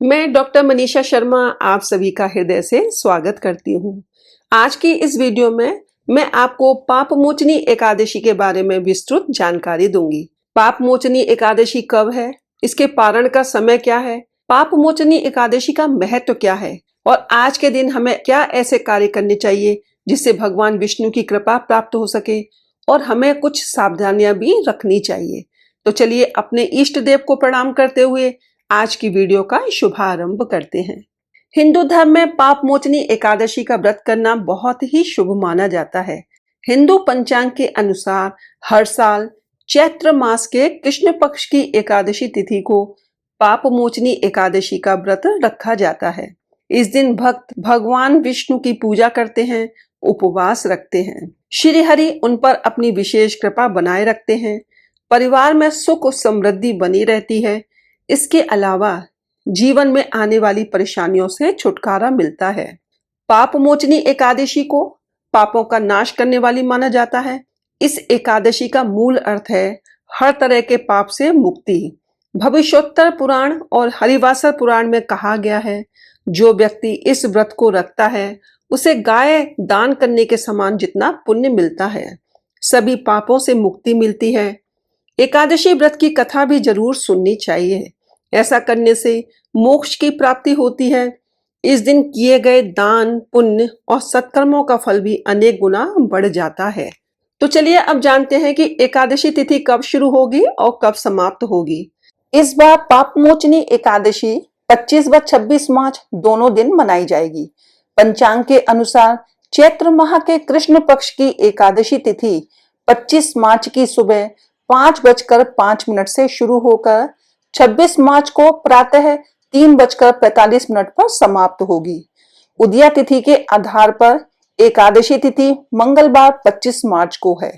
मैं डॉक्टर मनीषा शर्मा आप सभी का हृदय से स्वागत करती हूँ। आज की इस वीडियो में मैं आपको पापमोचनी एकादशी के बारे में विस्तृत जानकारी दूंगी। पापमोचनी एकादशी कब है, इसके पारण का समय क्या है, पापमोचनी एकादशी का महत्व क्या है और आज के दिन हमें क्या ऐसे कार्य करने चाहिए जिससे भगवान विष्णु की कृपा प्राप्त हो सके और हमें कुछ सावधानियां भी रखनी चाहिए। तो चलिए अपने इष्ट देव को प्रणाम करते हुए आज की वीडियो का शुभारंभ करते हैं। हिंदू धर्म में पापमोचनी एकादशी का व्रत करना बहुत ही शुभ माना जाता है। हिंदू पंचांग के अनुसार हर साल चैत्र मास के कृष्ण पक्ष की एकादशी तिथि को पापमोचनी एकादशी का व्रत रखा जाता है। इस दिन भक्त भगवान विष्णु की पूजा करते हैं, उपवास रखते हैं। श्री हरि उन पर अपनी विशेष कृपा बनाए रखते हैं। परिवार में सुख समृद्धि बनी रहती है। इसके अलावा जीवन में आने वाली परेशानियों से छुटकारा मिलता है। पापमोचनी एकादशी को पापों का नाश करने वाली माना जाता है। इस एकादशी का मूल अर्थ है हर तरह के पाप से मुक्ति। भविष्योत्तर पुराण और हरिवासर पुराण में कहा गया है, जो व्यक्ति इस व्रत को रखता है उसे गाय दान करने के समान जितना पुण्य मिलता है। सभी पापों से मुक्ति मिलती है। एकादशी व्रत की कथा भी जरूर सुननी चाहिए। ऐसा करने से मोक्ष की प्राप्ति होती है। इस दिन किए गए दान पुण्य और सत्कर्मों का फल भी अनेक गुना बढ़ जाता है। तो चलिए अब जानते हैं कि एकादशी तिथि कब शुरू होगी और कब समाप्त होगी। इस बार पापमोचनी एकादशी 25 व 26 मार्च दोनों दिन मनाई जाएगी। पंचांग के अनुसार चैत्र माह के कृष्ण पक्ष की एकादशी तिथि 25 मार्च की सुबह 5:05 से शुरू होकर 26 मार्च को प्रातः 3:45 पर समाप्त होगी। उदया तिथि के आधार पर एकादशी तिथि मंगलवार 25 मार्च को है।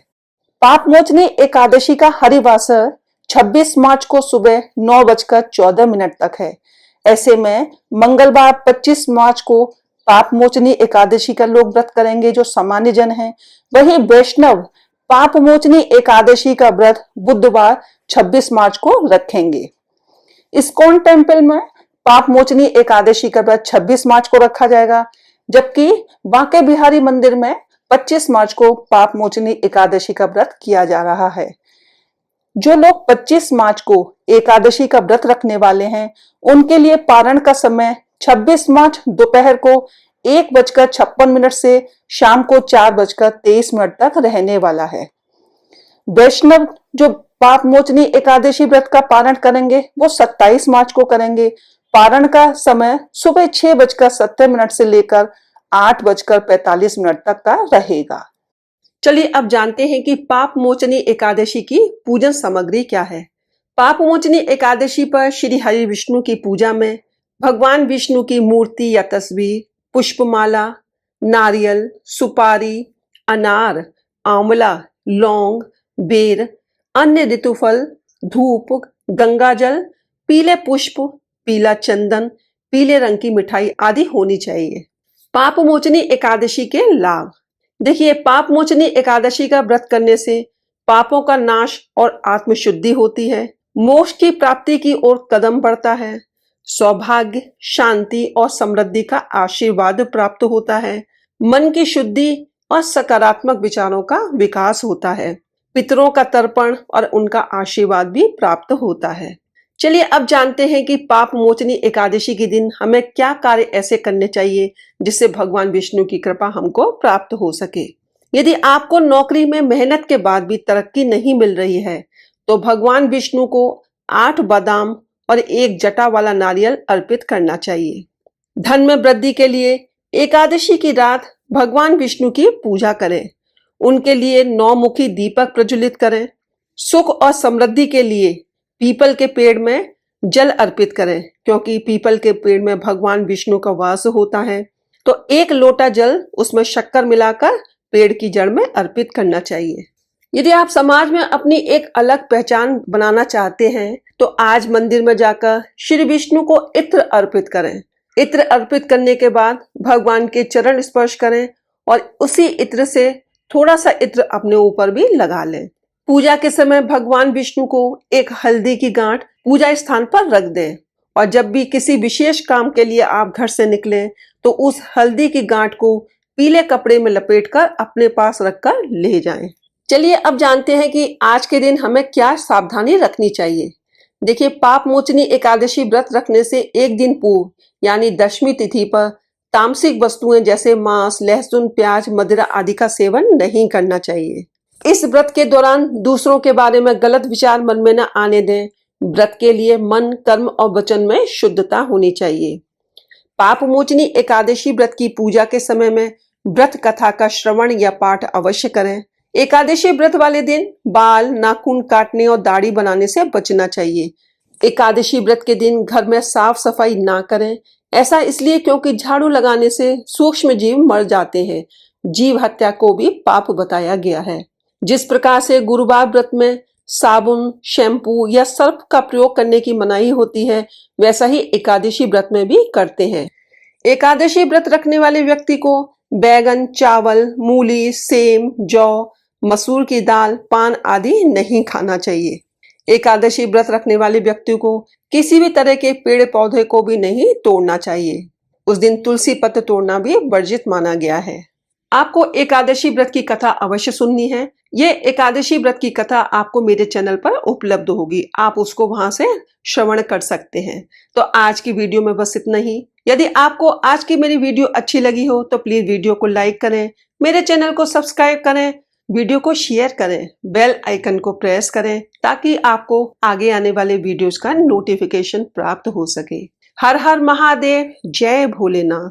पापमोचनी एकादशी का हरिवासर 26 मार्च को सुबह 9:14 तक है। ऐसे में मंगलवार 25 मार्च को पापमोचनी एकादशी का लोग व्रत करेंगे जो सामान्य जन हैं। वहीं वैष्णव पापमोचनी एकादशी का व्रत बुधवार 26 मार्च को रखेंगे। इस्कॉन टेम्पल में पापमोचनी एकादशी का व्रत 26 मार्च को रखा जाएगा, जबकि बांके बिहारी मंदिर में 25 मार्च को पापमोचनी एकादशी का व्रत किया जा रहा है। जो लोग 25 मार्च को एकादशी का व्रत रखने वाले हैं उनके लिए पारण का समय 26 मार्च दोपहर को 1:56 से शाम को 4:23 तक रहने वाला है। वैष्णव जो पापमोचनी एकादशी व्रत का पारण करेंगे वो 27 मार्च को करेंगे। पारण का समय सुबह 6:70 से लेकर 8:45 तक का रहेगा। चलिए अब जानते हैं कि पापमोचनी एकादशी की पूजन सामग्री क्या है। पापमोचनी एकादशी पर श्री हरि विष्णु की पूजा में भगवान विष्णु की मूर्ति या तस्वीर, पुष्पमाला, नारियल, सुपारी, अनार, आंवला, लौंग, बेर, अन्य ऋतुफल, धूप, गंगाजल, पीले पुष्प, पीला चंदन, पीले रंग की मिठाई आदि होनी चाहिए। पापमोचनी एकादशी के लाभ। देखिए, पापमोचनी एकादशी का व्रत करने से पापों का नाश और आत्मशुद्धि होती है। मोक्ष की प्राप्ति की ओर कदम बढ़ता है। सौभाग्य, शांति और समृद्धि का आशीर्वाद प्राप्त होता है। मन की शुद्धि और सकारात्मक विचारों का विकास होता है। पितरों का तर्पण और उनका आशीर्वाद भी प्राप्त होता है। चलिए अब जानते हैं कि पापमोचनी एकादशी के दिन हमें क्या कार्य ऐसे करने चाहिए जिससे भगवान विष्णु की कृपा हमको प्राप्त हो सके। यदि आपको नौकरी में मेहनत के बाद भी तरक्की नहीं मिल रही है तो भगवान विष्णु को 8 बादाम और 1 जटा वाला नारियल अर्पित करना चाहिए। धन में वृद्धि के लिए एकादशी की रात भगवान विष्णु की पूजा करें। उनके लिए 9 मुखी दीपक प्रज्वलित करें। सुख और समृद्धि के लिए पीपल के पेड़ में जल अर्पित करें, क्योंकि पीपल के पेड़ में भगवान विष्णु का वास होता है। तो 1 लोटा जल उसमें शक्कर मिलाकर पेड़ की जड़ में अर्पित करना चाहिए। यदि आप समाज में अपनी एक अलग पहचान बनाना चाहते हैं तो आज मंदिर में जाकर श्री विष्णु को इत्र अर्पित करें। इत्र अर्पित करने के बाद भगवान के चरण स्पर्श करें और उसी इत्र से थोड़ा सा इत्र अपने ऊपर भी लगा लें। पूजा के समय भगवान विष्णु को एक हल्दी की गांठ पूजा स्थान पर रख दें और जब भी किसी विशेष काम के लिए आप घर से निकलें तो उस हल्दी की गांठ को पीले कपड़े में लपेटकर अपने पास रखकर ले जाएं। चलिए अब जानते हैं कि आज के दिन हमें क्या सावधानी रखनी चाहिए। देखिए, पाप मोचनी एकादशी व्रत रखने से एक दिन पूर्व यानी दशमी तिथि पर तामसिक वस्तुएं जैसे मांस, लहसुन, प्याज, मदिरा आदि का सेवन नहीं करना चाहिए। इस व्रत के दौरान दूसरों के बारे में गलत विचार मन में न आने दें। व्रत के लिए मन, कर्म और वचन में शुद्धता होनी चाहिए। पाप मोचनी एकादशी व्रत की पूजा के समय में व्रत कथा का श्रवण या पाठ अवश्य करें। एकादशी व्रत वाले दिन बाल, नाखून काटने और दाढ़ी बनाने से बचना चाहिए। एकादशी व्रत के दिन घर में साफ सफाई ना करें। ऐसा इसलिए क्योंकि झाड़ू लगाने से सूक्ष्म जीव मर जाते हैं। जीव हत्या को भी पाप बताया गया है। जिस प्रकार से गुरुवार व्रत में साबुन, शैम्पू या सर्फ का प्रयोग करने की मनाही होती है, वैसा ही एकादशी व्रत में भी करते हैं। एकादशी व्रत रखने वाले व्यक्ति को बैगन, चावल, मूली, सेम, जौ, मसूर की दाल, पान आदि नहीं खाना चाहिए। एकादशी व्रत रखने वाले व्यक्ति को किसी भी तरह के पेड़ पौधे को भी नहीं तोड़ना चाहिए। उस दिन तुलसी पत्र तोड़ना भी वर्जित माना गया है। आपको एकादशी व्रत की कथा अवश्य सुननी है। ये एकादशी व्रत की कथा आपको मेरे चैनल पर उपलब्ध होगी, आप उसको वहां से श्रवण कर सकते हैं। तो आज की वीडियो में बस इतना ही। यदि आपको आज की मेरी वीडियो अच्छी लगी हो तो प्लीज वीडियो को लाइक करें, मेरे चैनल को सब्सक्राइब करें, वीडियो को शेयर करें, बेल आइकन को प्रेस करें ताकि आपको आगे आने वाले वीडियोस का नोटिफिकेशन प्राप्त हो सके। हर हर महादेव, जय भोलेनाथ।